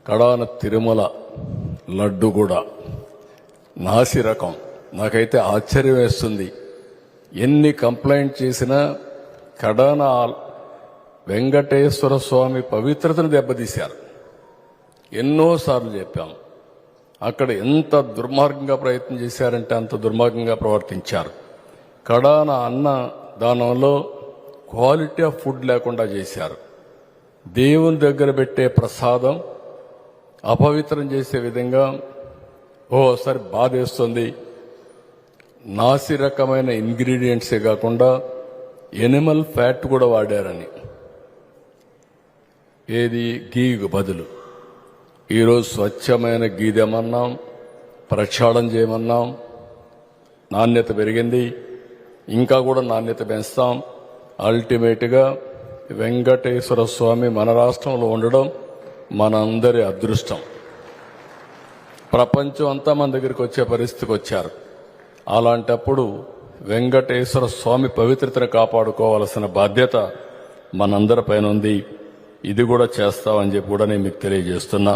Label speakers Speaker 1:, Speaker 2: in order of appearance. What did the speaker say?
Speaker 1: కడాన తిరుమల లడ్డు కూడా నాసి రకం. నాకైతే ఆశ్చర్యం వేస్తుంది. ఎన్ని కంప్లైంట్ చేసినా కడాన వెంకటేశ్వర స్వామి పవిత్రతను దెబ్బతీశారు. ఎన్నోసార్లు చెప్పాం. అక్కడ ఎంత దుర్మార్గంగా ప్రయత్నం చేశారంటే అంత దుర్మార్గంగా ప్రవర్తించారు. కడాన అన్న దానంలో క్వాలిటీ ఆఫ్ ఫుడ్ లేకుండా చేశారు. దేవుని దగ్గర పెట్టే ప్రసాదం అపవిత్రం చేసే విధంగా ఓసారి బాధేస్తుంది. నాసి రకమైన ఇంగ్రీడియంట్సే కాకుండా ఎనిమల్ ఫ్యాట్ కూడా వాడారని. ఏది గీకు బదులు ఈరోజు స్వచ్ఛమైన గీ తెమన్నాం, ప్రక్షాళన చేయమన్నాం. నాణ్యత పెరిగింది, ఇంకా కూడా నాణ్యత పెంచుతాం. అల్టిమేట్గా వెంకటేశ్వర స్వామి మన రాష్ట్రంలో ఉండడం మనందరి అదృష్టం. ప్రపంచం అంతా మన దగ్గరికి వచ్చే పరిస్థితికి వచ్చారు. అలాంటప్పుడు వెంకటేశ్వర స్వామి పవిత్రతను కాపాడుకోవాల్సిన బాధ్యత మనందరిపైన ఉంది. ఇది కూడా చేస్తామని చెప్పి కూడా నేను మీకు తెలియజేస్తున్నా.